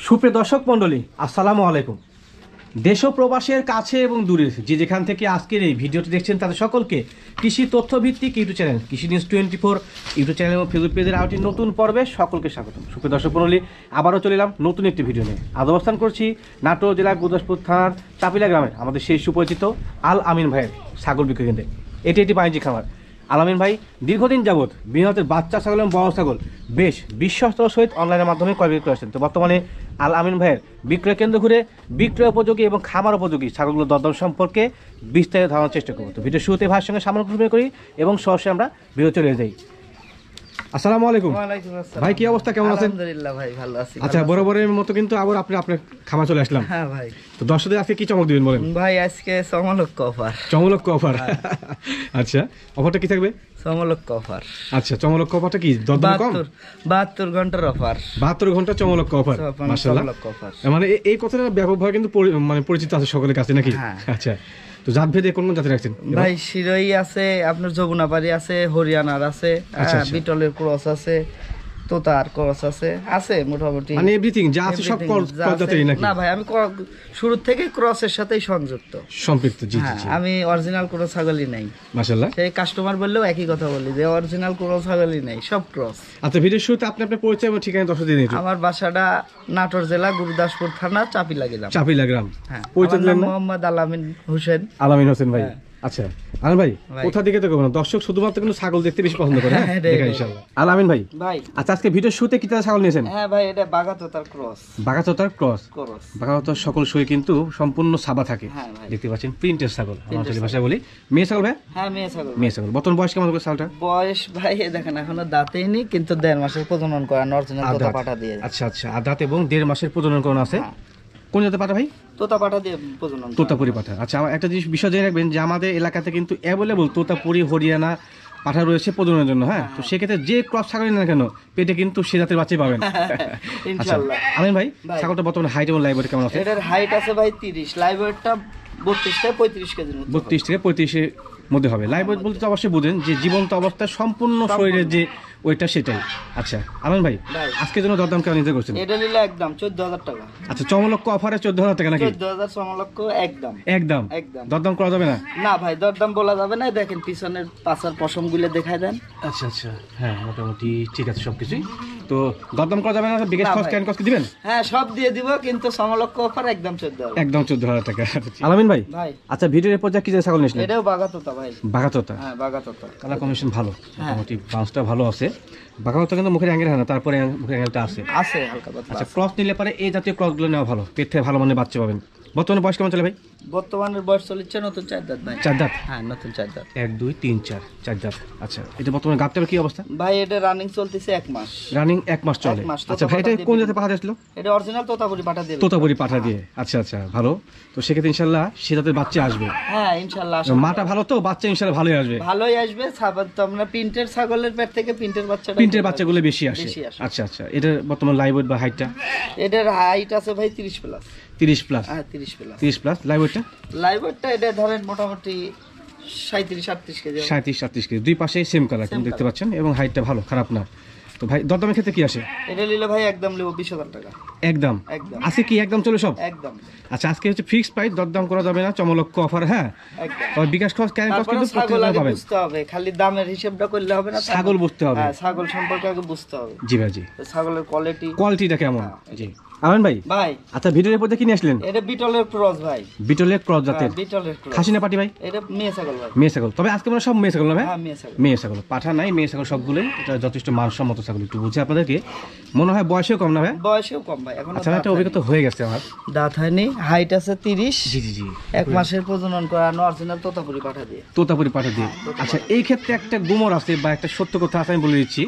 সুপ্রিয় দর্শক মণ্ডলী, আসসালামু আলাইকুম। দেশ ও প্রবাসের কাছে এবং দূরে যে যেখান থেকে আজকের এই ভিডিওটি দেখছেন তাদের সকলকে কৃষি তথ্যভিত্তিক ইউটিউব চ্যানেল কৃষি নিউজ 24 ইউটিউব চ্যানেল এবং ফেসবুক পেজের আরেকটি নতুন পর্বে সকলকে স্বাগতম। সুপ্রিয় দর্শক মণ্ডলী, আবারও চলে এলাম নতুন একটি ভিডিও নিয়ে। আজ অবস্থান করছি নাটোর জেলার গুরদাসপুর থানার চাপিলা গ্রামে আমাদের সেই সুপরিচিত আল আমিন ভাইয়ের ছাগল বিক্রয় কেন্দ্রে। এটি একটি বাণিজ্যিক খামার। আল আমিন ভাই দীর্ঘদিন যাবৎ বৃহতের বাচ্চা ছাগল এবং বড় ছাগল বেশ বিশ্বস্ততার সহিত অনলাইনের মাধ্যমে ক্রয় বিক্রয় আসছেন। তো বর্তমানে আল আমিন ভাইয়ের বিক্রয় কেন্দ্র ঘুরে বিক্রয় উপযোগী এবং খামার উপযোগী ছাগলগুলো দরদাম সম্পর্কে বিস্তারিত ধারণার চেষ্টা করবো। তো ভিডিও শুরুতে ভাইয়ের সঙ্গে সামনে করি এবং সরাসরি আমরা ভিডিও চলে যাই। আসসালামু আলাইকুম। ওয়ালাইকুম আসসালাম ভাই, কি অবস্থা, কেমন আছেন? আলহামদুলিল্লাহ ভাই, ভালো আছি। আচ্ছা, বরাবরের মতো কিন্তু আবার আপনার খামার চলে আসলাম। হ্যাঁ ভাই। তো দর্শকদের আজকে কি চমক দিবেন বলেন? ভাই আজকে চমলক অফার। চমলক অফার? আচ্ছা, অফারটা কি থাকবে? চমলক অফার। আচ্ছা, চমলক অফারটা কি? 72 ঘন্টার অফার। 72 ঘন্টা চমলক অফার। মাশাআল্লাহ। মানে এই কথাটা ব্যাপকভাবে কিন্তু মানে পরিচিত আছে সকলের কাছে নাকি? আচ্ছা, তো জাত ভেদে কোন কোন জাতের রাখছেন? ভাই শিরোই আছে, আপনার যমুনাপাড়ি আছে, হরিয়ানার আছে, বিটলের ক্রস আছে, তোতার ক্রস আছে মোটামুটি মানে এভরিথিং যা আছে সব জাতেরই নাকি? না ভাই, আমি শুরু থেকে ক্রসের সাথেই সম্পৃক্ত। জি জি, আমি অরিজিনাল কোনো ছাগলই নাই। মাশাআল্লাহ। সেই কাস্টমার বললেও একই কথা বলি যে অরিজিনাল কোনো ছাগলই নাই, সব ক্রস। আচ্ছা, ভিডিওর শুরুতে আপনি আপনার পরিচয় এবং ঠিকানা দর্শক দিয়ে দিন। আমার বাসাটা নাটোর জেলা গুরদাসপুর থানা চাপিলা গ্রাম। হ্যাঁ, পরিচয় দিলেন? মোহাম্মদ আল আমিন হোসেন। আল আমিন হোসেন ভাই। আচ্ছা আল ভাই, কোথা থেকে তো না দর্শক শুধুমাত্র কিন্তু ছাগল দেখতে বেশি পছন্দ করে। হ্যাঁ দেখা ইনশাআল্লাহ। আল আমিন ভাই, আচ্ছা আজকে ভিডিওর শুরুতে কি তার ছাগল নিয়েছেন? হ্যাঁ ভাই, এটা বাগাতোতার ক্রস। বাগাতোতার ক্রস। বাগাতোতার সকল সই কিন্তু সম্পূর্ণ সাদা থাকে, দেখতে পাচ্ছেন, প্রিন্টের ছাগল। আমার ভাষায় বলি মেয়ে ছাগল ভাই। হ্যাঁ, মেয়ে ছাগল। বর্তমান বয়স কেমন হবে ছাগলটা? বয়স ভাই দেখেন এখনো দাঁতেই নি, কিন্তু 1.5 মাসের প্রজনন করা অরিজিনাল তোতা পাঠা দিয়ে। আচ্ছা আচ্ছা, দাঁত এবং 1.5 মাসের প্রজনন করা আছে। কোন জাতের পাঠা ভাই? তোতা পাঠা দিয়ে প্রজনন। তোতাপুরি পাঠা। আচ্ছা, আমার একটা জিনিস বিষয় জেনে রাখবেন যে আমাদের এলাকাতে কিন্তু অ্যাভেলেবল তোতাপুরি হরিয়ানা পাঠা রয়েছে প্রজননের জন্য। হ্যাঁ, তো সেক্ষেত্রে যে ক্রস ছাগল না কেন পেটে কিন্তু সে জাতের বাচ্চাই পাবেন ইনশাআল্লাহ। আমিন ভাই, ছাগলটা বর্তমানে হাইট এবং লাইভ ওয়েট কেমন আছে? এটার হাইট আছে ভাই 30, লাইভ ওয়েটটা 32 থেকে 35 কেজির মধ্যে। 32 থেকে 35 এর মধ্যে হবে। লাইভ ওয়েট বলতে তো অবশ্যই বুঝেন যে জীবন্ত অবস্থায় সম্পূর্ণ শরীরের যে ওইটা সেটাই। আচ্ছা আমিন ভাই, আজকের জন্য দরদাম কেমন নিতে করছেন? এটা নিলে একদম 14000 টাকা। আচ্ছা, চমলক অফারে 14000 টাকা নাকি? 14000 চমলক একদম। দরদাম করা যাবে না? না ভাই, দরদাম বলা যাবে না। দেখেন পিছনের পাছার পশমগুলো দেখায় দেন। আচ্ছা আচ্ছা, হ্যাঁ মোটামুটি ঠিক আছে সবকিছুই। তো দরদাম করা যাবে না? বিকাশ কস ক্যান কস কি দিবেন? হ্যাঁ, সব দিয়ে দিব, কিন্তু চমলক অফার একদম 14000 টাকা। আলামিন ভাই, আচ্ছা ভিডিওর এরপর যা কি যে ছাগল নিয়েছিলেন? এটাও বাগাতোতা ভাই। বাগাতোতা? হ্যাঁ, বাগাতোতা। কালার কম্বিনেশন ভালো, মোটামুটি বাউন্সটা ভালো আছে। বাগাতোতা কিন্তু মুখের অ্যাঙ্গেল হয় না, তারপরে মুখের অ্যাঙ্গেলটা আছে হালকা পাতলা। আচ্ছা, ক্রস নিলে পরে এই জাতীয় ক্রসগুলো নেওয়া ভালো, পেট থেকে ভালো মানের বাচ্চা পাবেন। বর্তমানে বয়স কেমন চলে ভাই? বর্তমানের বয়স চলছে নতুন 4 দাঁত ভাই। 4 দাঁত? হ্যাঁ, নতুন 4 দাঁত। 1 2 3 4 দাঁত। আচ্ছা, এটা বর্তমানে গাবটার কি অবস্থা ভাই? এটা রানিং চলতেছে 1 মাস। রানিং 1 মাস চলে। আচ্ছা ভাই, এটা কোন জাতের পাঠা দিয়েছিল? এটা অরিজিনাল তোতাপুরি পাঠা দিয়ে। তোতাপুরি পাঠা দিয়ে। আচ্ছা আচ্ছা, ভালো। তো সেক্ষেত্রে ইনশাআল্লাহ সে জাতের বাচ্চা আসবে। হ্যাঁ ইনশাআল্লাহ। মাটা ভালো তো, বাচ্চা ইনশাআল্লাহ ভালোই আসবে। আমরা প্রিন্টের ছাগলের পেট থেকে প্রিন্টের বাচ্চাগুলো বেশি আসে। আচ্ছা আচ্ছা, এটা বর্তমান লাইভ ওয়েট বা হাইটটা? এটার হাইট আছে ভাই 30 প্লাস। 30 প্লাস? হ্যাঁ 30 প্লাস। লাইভ ওয়েটটা? লাইভ ওয়েটটা এটা ধরেন মোটামুটি 37-38 কেজি। 37-38 কেজি। দুই পাশেই সেম কালার কিন্তু দেখতে পাচ্ছেন, এবং হাইটটা ভালো, খারাপ না। তো ভাই দরদামের ক্ষেত্রে কি আসে? এটা নিলে ভাই একদম নেব 20000 টাকা। একদম? আছে কি একদম চলে সব? একদম। আচ্ছা, আজকে হচ্ছে ফিক্সড প্রাইস, দরদাম করা যাবে না, চমলক অফার। হ্যাঁ একদম। বিকাশ কস ক্যান কস কিন্তু প্রত্যেকটা পাবেন। বুঝতে হবে, খালি দামের হিসাবটা করলে হবে না, ছাগল বুঝতে হবে। হ্যাঁ, ছাগল সম্পর্কে আগে বুঝতে হবে। জি ভাই, জি। ছাগলের কোয়ালিটিটা কেমন? জি আমিন ভাই। আচ্ছা, ভিডিওর এরপর কি নিয়ে আসলেন? এটা বিটলের ক্রস ভাই। বিটলের ক্রস জাতের? বিটলের ক্রস। খাসি না পাটি ভাই? এটা মেয়ে ছাগল ভাই। মেয়ে ছাগল। তবে আজকে আমরা সব মেয়ে ছাগল না ভাই? হ্যাঁ, মেয়ে ছাগল। মেয়ে ছাগল, পাঠা নাই, মেয়ে ছাগল সবগুলোই। এটা যথেষ্ট মানসম্মত ছাগল। একটু বুঝে আপনাদেরকে মনে হয় বয়সেও কম না ভাই? বয়সেও কম ভাই, এখন। আচ্ছা, একটা অভিজ্ঞতা হয়ে গেছে আমার। দাঁত হয়নি, হাইট আছে 30। জি জি জি। 1 মাসের প্রজনন করানো অরিজিনাল তোতাপুরি পাঠা দিয়ে। তোতাপুরি পাঠা দিয়ে। আচ্ছা, এই ক্ষেত্রে একটা গুমর আছে বা একটা সত্য কথা আছে, আমি বলে দিচ্ছি।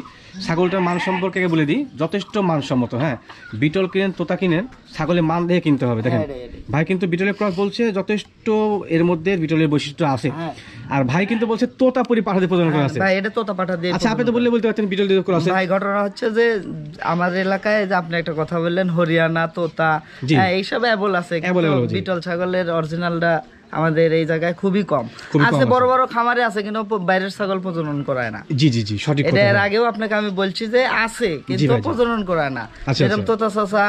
ছাগলটার মান সম্পর্কে বলে দিই, যথেষ্ট মানসম্মত। হ্যাঁ, বিটল কিনেন, তোতা কিনেন, ছাগলের মান দেখে কিনতে হবে। দেখেন ভাই কিন্তু বিটলের ক্রস বলছে, যথেষ্ট এর মধ্যে বিটলের বৈশিষ্ট্য আছে। আর ভাই কিন্তু বলছে তোতাপুরি পাঠা দিয়ে প্রজনন করা আছে। ভাই এটা তোতা পাঠা দিয়ে। আচ্ছা, আপনি তো বলতে পারতেন বিটল দিয়ে ক্রস। ভাই ঘটনা হচ্ছে যে আমাদের এলাকায় যে আপনি একটা কথা বললেন, হরিয়ানা তোতা, হ্যাঁ এইসব অ্যাবল আছে, বিটল ছাগলের অরিজিনালটা আমাদের এই জায়গায় খুবই কম খুবই কম আছে। বড় আছে। বড় খামারে আছে কিন্তু বাইরের ছাগল প্রজনন করায় না। জি জি জি, সঠিক এটা কথা এর ভাই। আগেও আপনাকে আমি বলছি যে আছে কিন্তু ভাই, জি। প্রজনন করায় না। আচ্ছা, এরকম আচ্ছা। তোতা চাচা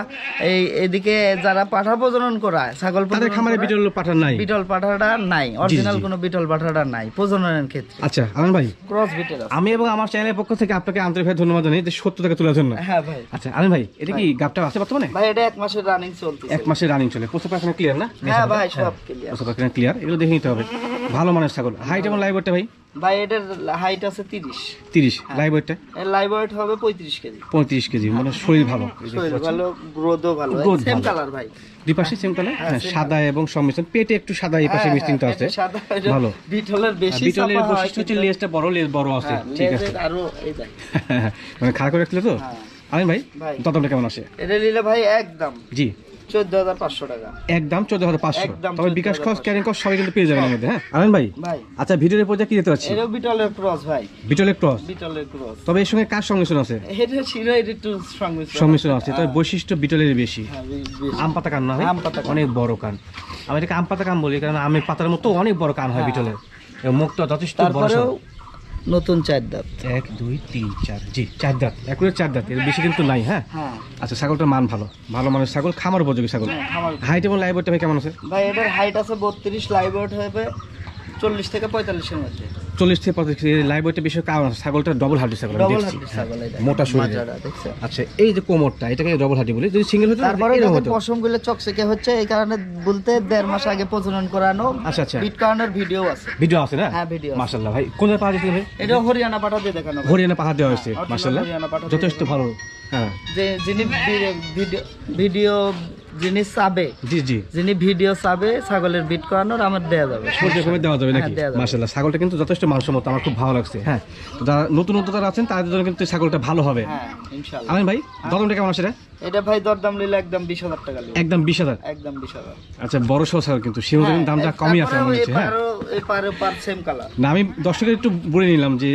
এদিকে যারা পাঠা প্রজনন করায়, ছাগল তাদের প্রজনন খামারে করায়, বিটল পাঠা নাই। বিটল পাঠাটা নাই, অরিজিনাল জি। কোনো বিটল পাঠাটা নাই প্রজননের ক্ষেত্রে। আচ্ছা আনন্দ ভাই, ক্রস বিটের আছে। আমি এবং আমার চ্যানেলের পক্ষ থেকে আপনাকে আন্তরিকভাবে ধন্যবাদ জানাই যে সত্যটাকে তোলার জন্য। হ্যাঁ ভাই। আচ্ছা আনন্দ ভাই, এটা কি গাবটা আছে বর্তমানে? ভাই এটা 1 মাসের রানিং চলতেছে। 1 মাসের রানিং চলে, প্রচুর পাখনা ক্লিয়ার না? হ্যাঁ ভাই সব ক্লিয়ার। প্রচুর পাখনা ক্লিয়ার, এগুলো দেখে নিতে হবে। ভালো মানের ছাগল। হাইট এবং লাইভ ওয়েটটা ভাই? ভাই এটার হাইট আছে 30। 30, লাইভ ওয়েটটা এর লাইভ ওয়েট হবে 35 কেজি। 35 কেজি, মানে শরীর ভালো। শরীর ভালো, গ্রোথও ভালো, Growth সেম ভালো। কালার ভাই। দুই পাশে সেম কালার, হ্যাঁ, same সাদা এবং সংমিশ্রণ। পেটে একটু সাদা, এই পাশে মিশ্রিত আছে। সাদা ভালো। বিটলের বেশি বিটলের চাপা হয় বৈশিষ্ট্য হচ্ছে লেজটা বড়, লেজ বড় আছে, হ্যাঁ, ঠিক আছে। লেজের আরো এই দেখ। মানে খাড়া করে রাখলে তো। হ্যাঁ। আমিন ভাই, ভাই। দামটা কেমন আসে? এটা নিলে ভাই একদম জি, 14,500 টাকা। একদম 14,500। একদম তবে বিকাশ খরচ, 14,500 ক্যারিং খরচ সবই কিন্তু পেয়ে যাবেন আমাদের। হ্যাঁ আমিন ভাই, ভাই আচ্ছা ভিডিওর পর্যায়ে কি যেতে পারছি? এটাও বিটলের ক্রস ভাই, বিটলের ক্রস। বিটলের ক্রস। তবে এর সঙ্গে কার সংমিশ্রণ আছে? এটা ছিল এটা একটু সংমিশ্রণ। সংমিশ্রণ আছে, তবে বৈশিষ্ট্য বিটলের বেশি। হ্যাঁ, বেশি। আম পাতা কান না হয়, আম পাতা কান। অনেক বড় কান। আমি এটাকে আম পাতা কান বলি কারণ আমের পাতার মতো অনেক বড় কান হয় বিটলের। এবং মুখটা যথেষ্ট বড়। তারপরেও নতুন 4 দাঁত। 1 2 3 4, জি 4 দাঁত, একুরে 4 দাঁত, এর বেশি কিন্তু নাই। হ্যাঁ হ্যাঁ আচ্ছা, ছাগলটার মান ভালো, ভালো মানের ছাগল, খামার উপযোগী ছাগল। হ্যাঁ, খামার। হাইট এবং লাইভ ওয়েটটা ভাই কেমন আছে? ভাই এটার হাইট আছে 32, লাইভ ওয়েট হবে 40 থেকে 45 এর মধ্যে। 40 থেকে 45। লাইভ ওয়েটটা বেশি কারণ আছে, ছাগলটা ডবল হার্ডি ছাগল, আমি ডবল দেখছি। হার্ডি ছাগল এটা। মোটা শরীর। মাজাটা দেখছেন? আচ্ছা, এই যে কোমরটা, এটাকে ডবল হার্ডি বলি। যদি সিঙ্গেল হতো তারপরে এরকম দেখেন হতো। পশমগুলো চকচকে হচ্ছে, এই কারণে বলতে 1.5 মাস আগে প্রজনন করানো। আচ্ছা, আচ্ছা। বিট করানোর ভিডিও আছে। ভিডিও আছে না? হ্যাঁ, ভিডিও আছে। মাশাআল্লাহ ভাই, কোন জায়গায় পাওয়া যাচ্ছে ভাই? এটা হরিয়ানা পাঠা দিয়ে দেখানো ভাই। হরিয়ানা পাহাড় দেওয়া হয়েছে, হ্যাঁ, মাশাআল্লাহ হরিয়ানা পাঠা দিয়ে যথেষ্ট ভালো। হ্যাঁ যে যিনি ভিডিও যিনি চাবে, জি জি, যিনি ভিডিও চাবে ছাগলের বিট করানোর, আমার দেয়া যাবে। পর্যায়ক্রমে দেওয়া যাবে নাকি? হ্যাঁ, দেয়া যাবে। মাশাআল্লাহ, ছাগলটা কিন্তু যথেষ্ট মানসম্মত, আমার খুব ভালো লাগছে। হ্যাঁ, তো যারা নতুন উদ্যোক্তা আছেন তাদের জন্য কিন্তু ছাগলটা ভালো হবে। হ্যাঁ ইনশাআল্লাহ। আমিন ভাই, দামটা কেমন আছে এটা? এটা ভাই দরদাম নিলে একদম 20,000 টাকা নিবে। একদম 20,000। একদম 20,000। আচ্ছা, বড় সহ ছাগল কিন্তু সীমিত দামটা কমই আছে মনে হচ্ছে। হ্যাঁ এপারে পার সেম কালার। না, আমি দর্শকের একটু বলে নিলাম যে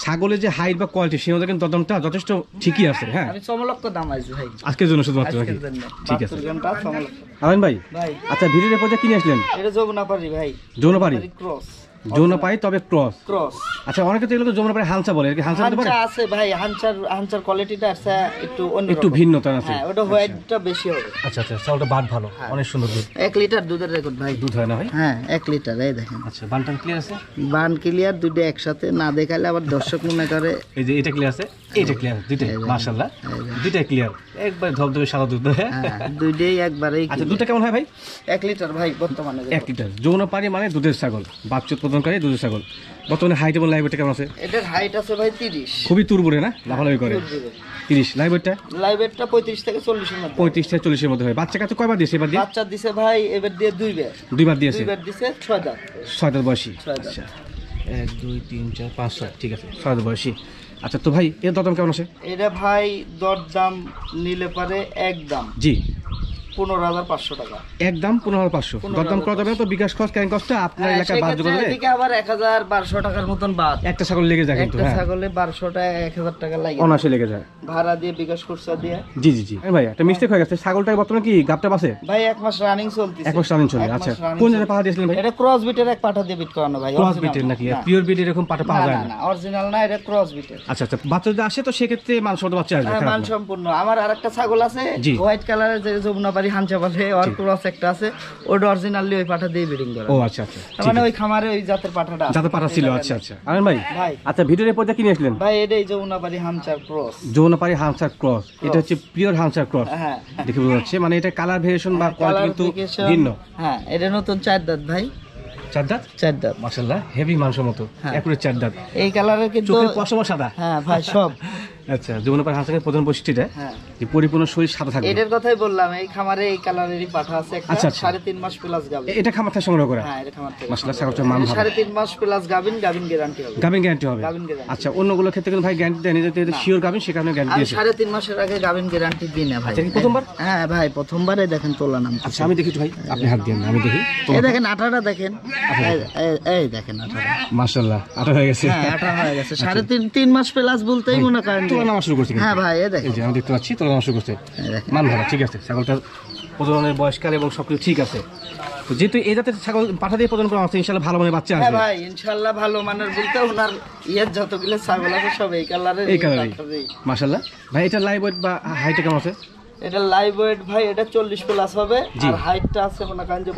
ছাগলের যে হাইট বা কোয়ালিটি সীমিত কিন্তু দামটা যথেষ্ট ঠিকই আছে। হ্যাঁ, আমি চমলক্ষ দাম আছে ভাই আজকের জন্য শুধুমাত্র নাকি? আজকের জন্য। ঠিক আছে 72 ঘন্টা চমলক্ষ। আমিন ভাই, ভাই আচ্ছা ভিডিওর পর্যায়ে কিনে আসলেন? এটা যমুনাপাড়ি ভাই। যৌনপাড়ি? ক্রস। যৌনপাড়ি তবে ক্রস। ক্রস। আচ্ছা, অনেকে তো এগুলো যৌনপাড়ি হালসা বলে, এর কি হালসা হতে পারে? হাঞ্চা আছে ভাই, হাঞ্চার কোয়ালিটিটা আছে একটু অন্য একটু ভিন্নতা আছে। হ্যাঁ, ওটা হোয়াইটটা বেশি হবে। আচ্ছা আচ্ছা, চাউলটা বাট ভালো, অনেক সুন্দর দুধ। 1 লিটার দুধের রেকর্ড ভাই। দুধ হয় না ভাই? হ্যাঁ 1 লিটার, এই দেখেন। আচ্ছা, বানটান ক্লিয়ার আছে? বান ক্লিয়ার, দুটো একসাথে না দেখালে আবার দর্শক মনে করে। এই যে এটা ক্লিয়ার আছে, এটা ক্লিয়ার, দুইটাই মাশাআল্লাহ, দুইটাই ক্লিয়ার, একবার ধবধবে সাদা দুধ। হ্যাঁ হ্যাঁ দুইটাই একবারেই। আচ্ছা, দুধটা কেমন হয় ভাই? 1 লিটার ভাই বর্তমানে। 1 লিটার। যৌনপাড়ি মানে দুধের ছাগল, বাচ্চা উৎপাদনকারী দুধের ছাগল। বর্তমানে হাইট এবং লাইভ ওয়েটটা কেমন আছে? এটার হাইট আছে ভাই 30। খুবই তুরবুরে না, লাফালাফি করে। 30। লাইভ ওয়েটটা? লাইভ ওয়েটটা 35 থেকে 40 এর মধ্যে। 35 থেকে 40 এর মধ্যে হয়। বাচ্চা কাছে কয়বার দিয়েছে এবার দিয়ে? বাচ্চা দিছে ভাই এবার দিয়ে 2 বার। 2 বার দিয়েছে। 2 বার দিছে 6 দাঁত। 6 দাঁত বয়সী। 6 দাঁত। আচ্ছা, 1 2 3 4 5 6, ঠিক আছে, 6 দাঁত বয়সী। আচ্ছা, তো ভাই এর দাম কেমন আছে? এটা ভাই দরদাম নিলে পারে একদম জি 15,500 টাকা। একদম 15,500। দরদাম করা যাবে না তো? বিকাশ খরচ, ক্যারিং কস্টটা আপনার এলাকায় বাদ যোগ করে এদিকে আবার 1,1200 টাকার মতন বাদ। একটা ছাগল লেগে যায় কিন্তু। একটা হ্যাঁ, ছাগলে 1200 টাকা 1,000 টাকা লাগে অনাসে লেগে যায়। ভাড়া দিয়ে, বিকাশ খরচা দিয়ে। জি জি জি। ভাই একটা মিস্টেক হয়ে গেছে, ছাগলটাকে বর্তমানে কি গাবটা বাসে? ভাই 1 মাস রানিং চলতেছে। 1 মাস রানিং চলে। আচ্ছা, কোন জায়গায় পাঠা দিয়েছিলেন ভাই? এটা ক্রস বিটের এক পাঠা দিয়ে বিট করানো ভাই। ক্রস বিটের নাকি? পিওর বিট এরকম পাঠা পাওয়া যায় না? না অরিজিনাল না, এটা ক্রস বিটের। আচ্ছা আচ্ছা, বাচ্চা যদি আসে তো সেক্ষেত্রে মানসম্মত বাচ্চা আসবে। হ্যাঁ, খারাপ মান না। সম্পূর্ণ। আমার আরেকটা ছাগল আছে জি। হোয়াইট কালারের, যে যমুনাপাড়ি হাঞ্চা বলে, ওর ক্রস একটা আছে, ওটা অরিজিনালি ওই পাঠা দিয়ে ব্রিডিং করা। ও আচ্ছা আচ্ছা, তার মানে ওই খামারে ওই জাতের পাঠাটা আছে। যাতে পাঠা ছিল। আচ্ছা আচ্ছা, আমিন ভাই, ভাই আচ্ছা ভিডিওর পর্যায়ে কিনে আসলেন? ভাই এটাই যমুনাপাড়ি হাঞ্চার ক্রস। যৌনপাড়ি হামসার ক্রস। এটা হচ্ছে পিওর হামসার ক্রস। হ্যাঁ দেখে বোঝা যাচ্ছে, মানে এটা কালার ভেরিয়েশন বা কোয়ালিটি কালার কিন্তু ভেরিয়েশন। ভিন্ন। হ্যাঁ, এটা নতুন 4 দাঁত ভাই। 4 দাঁত? 4 দাঁত। মাশাআল্লাহ, হেভি মানসম্মত, হ্যাঁ। একুরেট 4 দাঁত। এই কালারের কিন্তু চোখের পশম সাদা। হ্যাঁ ভাই সব। আচ্ছা, যমুনাপাড়ি হামসার প্রধান বৈশিষ্ট্যটা হ্যাঁ, যে পরিপূর্ণ শরীর সাদা থাকবে। এটার কথাই বললাম, এই খামারে এই কালারেরই পাঠা আছে একটা। আচ্ছা, আচ্ছা। 3.5 মাস প্লাস গাবিন। এটা খামার থেকে সংগ্রহ করা? হ্যাঁ, এটা খামার থেকে। মাশাআল্লাহ, ছাগলটার মান ভালো। 3.5 মাস প্লাস গাবিন গ্যারান্টি হবে। গাবিন গ্যারান্টি হবে? গাবিন guarantee। আচ্ছা, অন্যগুলোর ক্ষেত্রে কিন্তু ভাই গ্যারান্টি দেয়নি, যে শিওর গাবিন সেখানে গ্যারান্টি আমি দিয়েছে। 3.5 মাসের আগে গাবিন গ্যারান্টি দিই না ভাই। আচ্ছা, কি প্রথমবার? হ্যাঁ ভাই, প্রথমবারে দেখেন তোলা নাম। আচ্ছা, আমি দেখি একটু ভাই, আপনি হাত দিন, আমি দেখি। এই দেখেন আঠাটা দেখেন, এই দেখেন আঠাটা। মাশাআল্লাহ, আটা হয়ে গেছে। হ্যাঁ, আঠা হয়ে গেছে। 3.5 মাস প্লাস বলতেই মনে করেন। তোলা নামা শুরু করছে কিন্তু। হ্যাঁ ভাই, এই দেখেন। এই যে আমি দেখতে পাচ্ছি তোলা নামা শুরু করছে। এই দেখেন। মান ভালো, ঠিক আছে। ছাগলটা প্রজননের বয়সকাল এবং সবকিছু ঠিক আছে। তো যেহেতু এই জাতের ছাগল পাঠা দিয়ে প্রজনন করা হচ্ছে, ইনশাআল্লাহ ভালো মানের বাচ্চা হ্যাঁ আসবে। ভাই ইনশাআল্লাহ ভালো মানের বলতে ওনার যতগুলো ছাগল আছে সব এই কালারের। এই কালারই মাশাআল্লাহ। ভাই এটা লাইভ ওয়েট বা হাইট কেমন আছে? এটা লাইভ ওয়েট ভাই এটা 40 প্লাস হবে, আর হাইটটা আছে মনে করেন যে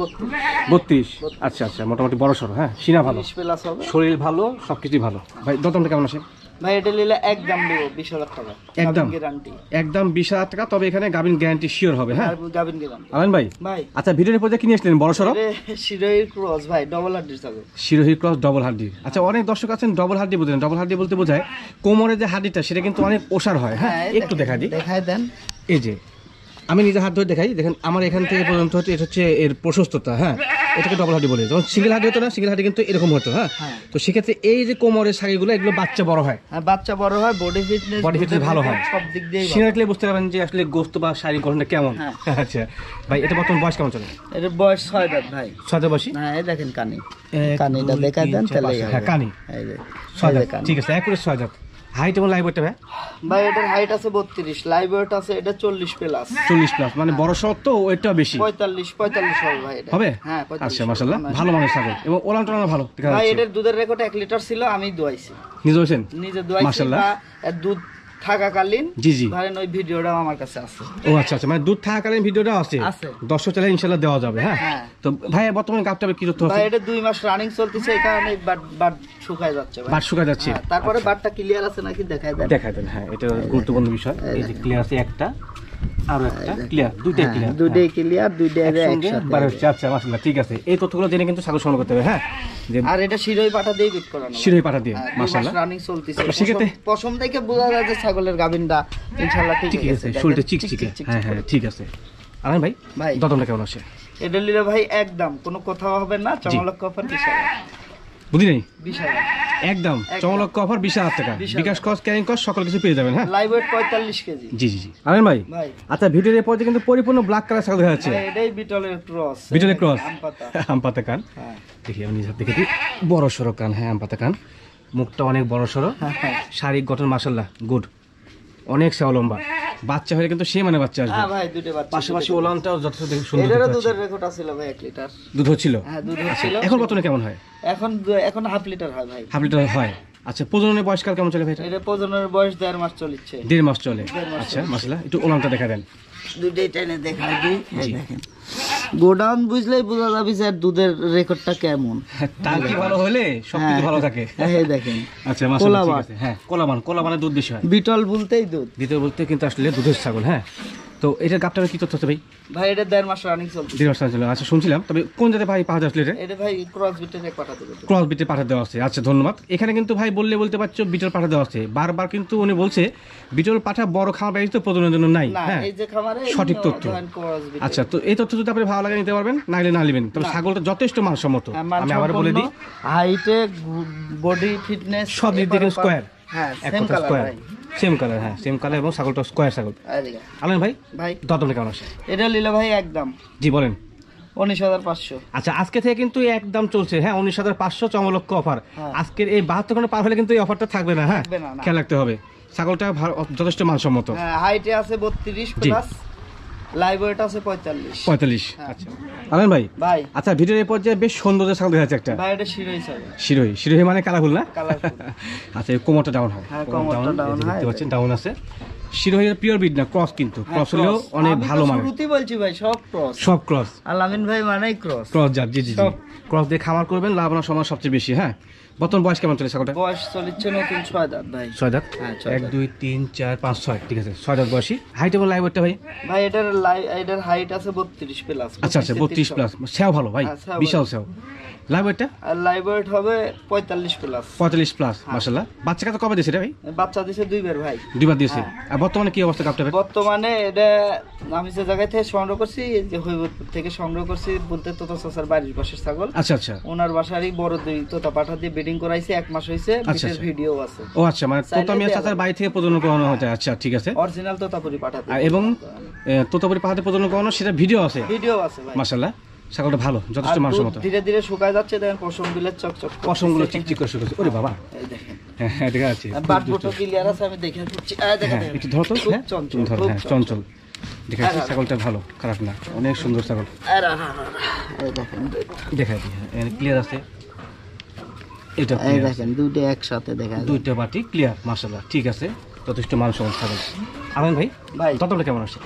32। আচ্ছা আচ্ছা, মোটামুটি বড় সড়ো, হ্যাঁ সিনা ভালো, 30 প্লাস হবে, শরীর ভালো, সবকিছুই ভালো। ভাই দরদামটা কেমন আছে? ভাই এটা নিলে একদম দেব 20,000 টাকা একদম গ্যারান্টি, একদম 20,000 টাকা। তবে এখানে গাবিন গ্যারান্টি শিওর হবে। হ্যাঁ গাবিন গ্যারান্টি। আলান ভাই ভাই আচ্ছা, ভিডিওর পরে কিনে আসলেন বড় সড়ো শিরোহির ক্রস ভাই, ডবল হাড্ডির ছাগল, শিরোহী ক্রস ডবল হাড্ডি। আচ্ছা অনেক দর্শক আছেন ডবল হাড্ডি বোঝেন, ডবল হাড্ডি বলতে বোঝায় কোমরের যে হাড্ডিটা সেটা কিন্তু অনেক ওসার হয়। হ্যাঁ একটু দেখা দিই, দেখাই দেন। এই যে আমি নিজে হাত ধরে দেখাই, দেখেন আমার এখান থেকে পর্যন্ত হচ্ছে এটা হচ্ছে এর প্রশস্ততা। হ্যাঁ এটাকে ডবল হাড্ডি বলে, যখন সিঙ্গেল হাড্ডি হতো না, সিঙ্গেল হাড্ডি কিন্তু এরকম হতো। হ্যাঁ তো সেক্ষেত্রে এই যে কোমরের শাড়িগুলো এগুলো বাচ্চা বড় হয়, বাচ্চা বড় হয়, বডি ফিটনেস ভালো হয়, সব দিক দিয়ে সিনাটলে বুঝতে পারবেন যে আসলে গোস্ত বা শারীরিক গঠনটা কেমন। আচ্ছা ভাই এটা বর্তমান বয়স কেমন চলে? এর বয়স 6 দাঁত ভাই। 6 দাঁত বয়সী? হ্যাঁ এই দেখেন কানি, কানিটা দেখাই দেন তাহলে। হ্যাঁ কানি, এই যে 6 দাঁত, ঠিক আছে একুরেট 6 দাঁত। হাইট এবং লাইভ ওয়েটটা ভাই? ভাই এটার হাইট আছে 32, লাইভ ওয়েট আছে এটা 40 প্লাস। 40 প্লাস মানে বড় সর তো ওয়েটটাও বেশি, 45 হবে ভাই এটা। হবে? হ্যাঁ 45। আচ্ছা মাশাআল্লাহ, ভালো মানের ছাগল এবং ওলান টোলান ভালো। ভাই এটার দুধের রেকর্ড 1 লিটার ছিল, আমি দুয়াইছি। নিজে হয়েছেন? নিজে দুয়াইছি। মাশাআল্লাহ। এর দুধ থাকাকালীন জি জি ধরেন ওই ভিডিওটাও আমার কাছে আছে। ও আচ্ছা আচ্ছা, মানে দুধ থাকাকালীন ভিডিওটা আছে, দর্শক চাইলে ইনশাআল্লাহ দেওয়া যাবে। হ্যাঁ তো ভাই বর্তমানে গাবটা কি তথ্য আছে? ভাই এটা 2 মাস রানিং চলতেছে, এই কারণে বাট শুকায় যাচ্ছে ভাই। বাট শুকায় যাচ্ছে, তারপরে বাটটা ক্লিয়ার আছে নাকি দেখাই দেন। দেখাই দেন। হ্যাঁ এটা গুরুত্বপূর্ণ বিষয়। এই যে ক্লিয়ার আছে একটা আর একটা ক্লিয়ার, দুইটাই ক্লিয়ার, দুইটাই ক্লিয়ার, দুইটাই একসাথে একসাথে বার হচ্ছে। আচ্ছা মাশাআল্লাহ, ঠিক আছে। এই তথ্যগুলো জেনে কিন্তু ছাগল সংগ্রহ করতে হবে। হ্যাঁ যে আর এটা শিরোই পাঠা দিয়ে বিট করানো, শিরোই পাঠা দিয়ে মাশাআল্লাহ রানিং চলতেছে। সেক্ষেত্রে পশম দেখে বোঝা যায় যে ছাগলের গাবিনটা ইনশাআল্লাহ ঠিক আছে, শরীরটা চিকচিকে। হ্যাঁ হ্যাঁ ঠিক আছে। আলান ভাই ভাই দদমটা কেমন আছে? এটা নিলে ভাই একদম কোনো কোথাও হবে না, চমলক অফার 20,000 বুঝি নাই, 20,000 একদম চমলক অফার 20,000 টাকা, বিকাশ কস্ট ক্যারিং কস্ট সকল কিছু পেয়ে যাবেন। হ্যাঁ লাইভ ওয়েট 45 কেজি। জি জি জি আলান ভাই ভাই আচ্ছা, ভিডিওর এরপর কিন্তু পরিপূর্ণ ব্ল্যাক কালার ছাগল দেখা যাচ্ছে। এটাই বিটলের ক্রস, বিটলের ক্রস, আমপাতা। আমপাতা কান। হ্যাঁ দেখি আমি নিজে দেখে দিই, বড় সড়ো কান। হ্যাঁ আমপাতা কান, মুখটা অনেক বড় সড়ো, শারীরিক গঠন মাশাআল্লাহ গুড, অনেক সেও লম্বা। বাচ্চা হলে কিন্তু সে মানে বাচ্চা আসবে। হ্যাঁ ভাই দুটো বাচ্চা, পাশাপাশি ওলানটাও যথেষ্ট সুন্দর। এটারও দুধের রেকর্ড আছে ভাই 1 লিটার দুধ হচ্ছিল। হ্যাঁ দুধ হচ্ছিল। এখন বর্তমানে কেমন হয়? এখন হাফ লিটার হয় ভাই। হাফ লিটার হয়। আচ্ছা প্রজননের বয়সকাল কেমন চলে ভাই? এটা প্রজননের বয়স 1.5 মাস চলছে। 1.5 মাস চলে। আচ্ছা মাশাআল্লাহ, একটু ওলানটা দেখা দেন। দুইটাই টেনে দেখাই দিই, এই দেখেন গোডাউন বুঝলেই বোঝা যাবে যে দুধের রেকর্ডটা কেমন। টাকি ভালো হলে সবকিছু ভালো থাকে। এই দেখেন আচ্ছা মাশাআল্লাহ ঠিক আছে। হ্যাঁ কোলামান দুধ বেশি হয়, বিটল বলতেই দুধ, দ্বিতীয় বলতে কিন্তু আসলে দুধের ছাগল। হ্যাঁ তো এটার গাবটা কি তথ্য আছে ভাই? ভাই এটা 1.5 মাস রানিং চলছে। 1.5 মাস চলে। আচ্ছা শুনছিলাম, তবে কোন জায়গায় ভাই পাঠা আসলে এটা? এটা ভাই ক্রস বিটের পাঠা দেবে, ক্রস বিটে পাঠা দেওয়া আছে। আচ্ছা ধন্যবাদ। এখানে কিন্তু ভাই বলতে পারছো বিটল পাঠা দেওয়া আছে, বারবার কিন্তু উনি বলছে বিটল পাঠা বড় খামার বাইরে তো প্রজননের জন্য নাই। হ্যাঁ এই যে খামারে সঠিক তথ্য। আচ্ছা তো এই তথ্য যদি আপনার ভালো লাগে নিতে পারবেন, না হলে না নেবেন। তবে ছাগলটা যথেষ্ট মানসম্মত, আমি আবার বলে দিই, হাইটে বডি ফিটনেস সব দিক থেকে স্কয়ার। হ্যাঁ এক সেম কথা কালার স্কয়ার, ভাই, সেম কালার। হ্যাঁ সেম কালার এবং ছাগলটা স্কয়ার ছাগল। আলেন ভাই ভাই দদমটা কেমন আছে? এটা নিলে ভাই একদম। জি বলেন। 19,500। আচ্ছা আজকে থেকে কিন্তু একদম চলছে। হ্যাঁ 19,500 চমলক্ষ অফার। আজকের এই 72 ঘন্টা পার হলে কিন্তু এই অফারটা থাকবে না। হ্যাঁ খেয়াল রাখতে হবে, ছাগলটা যথেষ্ট মানসম্মত। হ্যাঁ হাইটে আছে 32 প্লাস, লাইভ ওয়েট আছে 45। আচ্ছা আলেন ভাই ভাই আচ্ছা ভিডিওর এই পর্যায়ে বেশ সুন্দর ছাগল দেখা যাচ্ছে একটা। ভাই এটা শিরোই ছাগল। শিরোহী মানে কালারফুল না? কালারফুল। আচ্ছা এই কোমরটা ডাউন হয়। হ্যাঁ কোমরটা ডাউন হয়, দেখতে পাচ্ছেন ডাউন আছে। শিরোহীর পিওর বিট না, ক্রস, কিন্তু ক্রস হলেও অনেক ভালো মানে। শুরুতেই বলছি ভাই সব ক্রস। আলামিন ভাই মানেই ক্রস জাত। জি জি ক্রস দিয়ে খামার করবেন, লাভবান সময় সবচেয়ে বেশি। হ্যাঁ বর্তমান বয়স কেমন চলে ছাগলটা? বয়স চলছে নতুন 6 দাঁত ভাই। 6 দাঁত? হ্যাঁ 1 2 3 4 5 6, ঠিক আছে 6 দাঁত বয়সী। হাইট এবং লাইভ ওয়েটটা ভাই? ভাই এটার হাইট আছে 32 প্লাস। আচ্ছা 32 প্লাস, সেও ভালো ভাই, বিশাল সেও। লাইভ ওয়েটটা? আর লাইভ ওয়েট হবে 45 প্লাস। 45 প্লাস মাশাআল্লাহ। বাচ্চা কত কবে দিয়েছে রে ভাই? বাচ্চা দিয়েছে 2 বার ভাই। 2 বার দিয়েছে। আর বর্তমানে কি অবস্থা গাবটা? বর্তমানে এটা আমি যে জায়গা থেকে সংগ্রহ করছি, যে হইবপুর থেকে সংগ্রহ করছি বলতে তোতা চাচার বাড়ির পাশের ছাগল। আচ্ছা আচ্ছা। ওনার বাসারই বড় দুই তোতা পাঠা দিয়ে ব্রিডিং করাইছে, 1 মাস হইছে, বিটের ভিডিও আছে। ও আচ্ছা, মানে তোতা মিয়া চাচার বাড়ি থেকে প্রজনন করানো হচ্ছে। আচ্ছা ঠিক আছে। অরিজিনাল তোতাপুরি পাঠা এবং তোতাপুরি পাঠাতে প্রজনন করানো সেটা ভিডিও আছে ভাই। মাশাআল্লাহ ছাগলটা ভালো, যথেষ্ট মানসম্মত। ধীরে ধীরে শুকায় যাচ্ছে, দেখেন পশমগুলো চকচক, পশমগুলো চিকচিক করে শুকাচ্ছে। ওরে বাবা, এই দেখেন। হ্যাঁ দেখা যাচ্ছে। বাট বটো ক্লিয়ার আছে, আমি দেখে দিচ্ছি। এই দেখেন একটু ধরো তো। হ্যাঁ চঞ্চল, হ্যাঁ চঞ্চল। দেখাচ্ছি ছাগলটা ভালো, খারাপ না, অনেক সুন্দর ছাগল। দেখাই দিই, ক্লিয়ার আছে। এটা দেখেন দুইটা একসাথে দেখা যায়, দুইটা বাটি ক্লিয়ার, মাশাআল্লাহ ঠিক আছে, যথেষ্ট মানসম্মত ছাগল। আমিন ভাই, ভাই ততটা কেমন আছে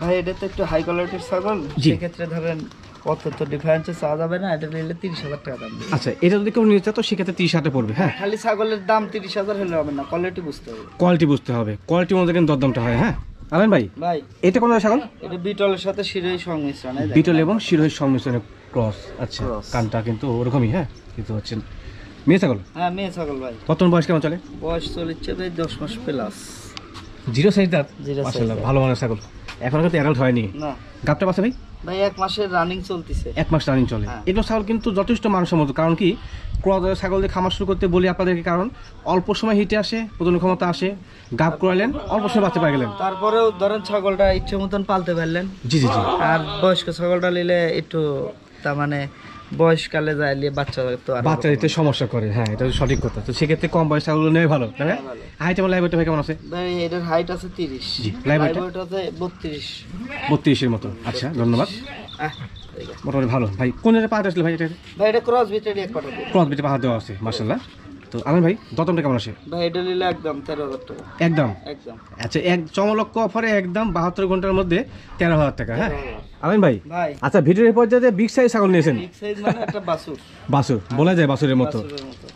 ভাই? এটা তো একটু হাই কোয়ালিটির ছাগল, সেক্ষেত্রে ধরেন কত তো ডিফারেন্সে চাওয়া যাবে না, এটা নিলে 30,000 টাকা দাম। আচ্ছা, এটা যদি কেউ নিয়ে যায় তো সেক্ষেত্রে 30,000 পড়বে। হ্যাঁ, খালি ছাগলের দাম 30,000 হলে হবে না, কোয়ালিটি বুঝতে হবে। কোয়ালিটি বুঝতে হবে, কোয়ালিটির মধ্যে কিন্তু দরদামটা হয়। হ্যাঁ আমিন ভাই, ভাই এটা কোন ছাগল? এটা বিটলের সাথে শিরোহী সংমিশ্রণ, বিটল এবং শিরোহীর সংমিশ্রণে ক্রস। আচ্ছা, কানটা কিন্তু ওরকমই। হ্যাঁ, কিন্তু হচ্ছেন মেয়ে ছাগল। হ্যাঁ মেয়ে ছাগল ভাই। বর্তমান বয়স কেমন চলে? বয়স চলেছে ভাই 10 মাস প্লাস। জিরো সাইজ দাঁত, জিরো সাইজ মাশাআল্লাহ ভালো মানের ছাগল, এখনো কিন্তু অ্যাডাল্ট হয়নি। না গাবটা বাচ্চা ভাই ভাই 1 মাসের রানিং চলতেছে। 1 মাস রানিং চলে। হ্যাঁ। এগুলো ছাগল কিন্তু যথেষ্ট মানসম্মত, কারণ কি ক্রস ছাগল দিয়ে খামার শুরু করতে বলি আপনাদেরকে, কারণ অল্প সময় হিটে আসে, প্রজনন ক্ষমতা আসে, গাব করালেন, অল্প সময় বাচ্চা পেয়ে গেলেন। তারপরেও ধরেন ছাগলটা ইচ্ছে মতন পালতে পারলেন। জি জি জি। আর বয়স্ক ছাগলটা নিলে একটু তার মানে বয়সকালে যাইলে বাচ্চা তো আর বাচ্চা দিতে সমস্যা করে। হ্যাঁ, এটা সঠিক কথা। তো সেক্ষেত্রে কম বয়স ছাগল নেওয়া ভালো, তাই না? হাইট এবং লাইভ ভাই কেমন আছে? ভাই এটার হাইট আছে 30। জি, লাইভ লাইভ ওয়েট আছে 32। 32-এর মতো। আচ্ছা, ধন্যবাদ, মোটামুটি ভালো। ভাই কোন জায়গায় পাহাড় আসলে ভাই? এটা ভাই এটা ক্রস বিটের এক পাটা দিই। ক্রস বিটে পাহাড় দেওয়া আছে, মাশাআল্লাহ। তো আমিন ভাই, দতমটা কেমন আছে? ভাই এটা নিলে একদম 13,000 টাকা। একদম। একদম আচ্ছা, এক চমলক্ষ অফারে একদম 72 ঘন্টার মধ্যে 13,000 টাকা। হ্যাঁ আমিন ভাই, ভাই আচ্ছা ভিডিওর পর্যায়ে বিগ সাইজ ছাগল নিয়েছেন? বিগ সাইজ মানে একটা বাছুর। বাছুর বলা যায়, বাছুরের মতো। বাছুরের মতো।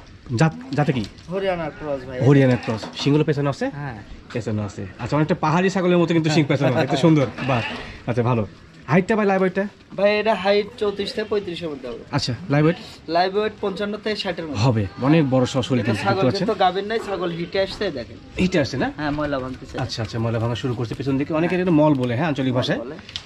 যাতে কি হরিয়ানা ক্রস ভাই। হরিয়ানা ক্রস, সিংগুলো পেছনে আছে? হ্যাঁ পেছনে আছে। আচ্ছা, অনেকটা পাহাড়ি ছাগলের মতো কিন্তু সিং পেছনে, একটা সুন্দর। বাহ, আচ্ছা ভালো। হাইটটা ভাই, লাইভ ওয়েটটা? ভাই এটা হাইট 34 থেকে 35 এর মধ্যে হবে। আচ্ছা, লাইভ ওয়েট লাইভ ওয়েট 55 থেকে 60 এর মধ্যে হবে, অনেক বড় শরীর কিন্তু ছাগল আছে। তো গাবেন নাই, ছাগল হিটে আসছে দেখেন। এইটা আসছে না? হ্যাঁ ময়লা ভাঙতেছে। আচ্ছা আচ্ছা, ময়লা ভাঙা শুরু করছে পেছন দিকে, অনেকে এটা মল বলে, হ্যাঁ আঞ্চলিক ভাষায়।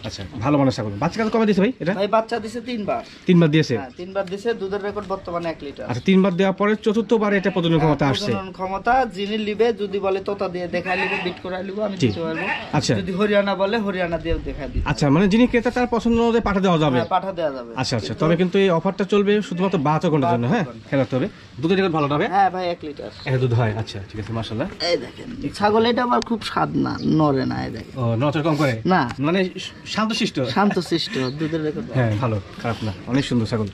আচ্ছা, ভালো মানের ছাগল। বাচ্চা কাছে কমে দিয়েছে ভাই এটা? ভাই বাচ্চা দিছে 3 বার। 3 বার দিয়েছে? হ্যাঁ 3 বার দিছে, দুধের রেকর্ড বর্তমানে 1 লিটার। আচ্ছা, 3 বার দেওয়ার পরে চতুর্থবার এটা প্রজনন ক্ষমতা আসছে। প্রজনন ক্ষমতা যিনি লিবে, যদি বলে তোতা দিয়ে দেখাই লিবে, বিট করাই লিব, আমি দিতে পারবো। আচ্ছা, যদি হরিয়ানা বলে হরিয়ানা দিয়ে দেখাই দিই। আচ্ছা, মানে যিনি ক্রেতা তার পছন্দ অনুযায়ী পাঠা দেওয়া যাবে। হ্যাঁ পাঠা দেওয়া যাবে। আচ্ছা আচ্ছা, তবে কিন্তু এই অফারটা চলবে শুধুমাত্র 72 ঘন্টার জন্য। হ্যাঁ, খেয়াল রাখতে হবে, দুধের রেকর্ড ভালো হবে। হ্যাঁ ভাই 1 লিটার এটা দুধ হয়। আচ্ছা ঠিক আছে, মাশাআল্লাহ। এই দেখেন ছাগল এটা আবার খুব স্বাদ না, নরে না। এই দেখেন ও, নচর কম করে না, মানে শান্তশিষ্ট। শান্তশিষ্ট, দুধের রেকর্ড। হ্যাঁ ভালো, খারাপ না, অনেক সুন্দর ছাগল।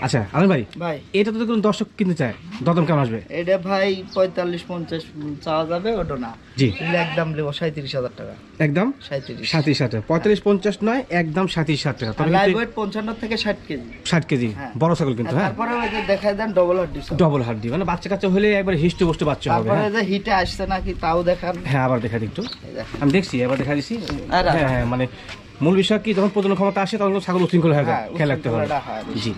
আচ্ছা আমিন ভাই, ভাই এটা তো কোনো দর্শক কিনতে চায়, দরদাম কেমন আসবে? এটা ভাই 45-50 চাওয়া যাবে, ওটা না। জি, এগুলো একদম নেব 37,000 টাকা। একদম 37। 37,000 45-50 নয়, একদম 37,000 টাকা। তবে লাইভ ওয়েট 55 থেকে 60 কেজি। 60 কেজি, হ্যাঁ। বড় ছাগল কিন্তু। হ্যাঁ, তারপরে ওই যে দেখাই দেন ডবল হাড্ডি। ডবল হাড্ডি, মানে বাচ্চা কাচ্চা হলে একবার হিষ্ট বসতে বাচ্চা হবে। তারপরে হ্যাঁ যে হিটে আসছে নাকি তাও দেখান। হ্যাঁ, আবার দেখা দিই একটু, এই দেখেন। আমি দেখছি, এবার দেখা দিচ্ছি। আর হ্যাঁ হ্যাঁ, মানে মূল বিষয় কি, যখন প্রজনন ক্ষমতা আসে তখন ছাগল উশৃঙ্খল হয়ে যায়, হ্যাঁ, খেয়াল রাখতে হবে। উশৃঙ্খলতা হয়। জি।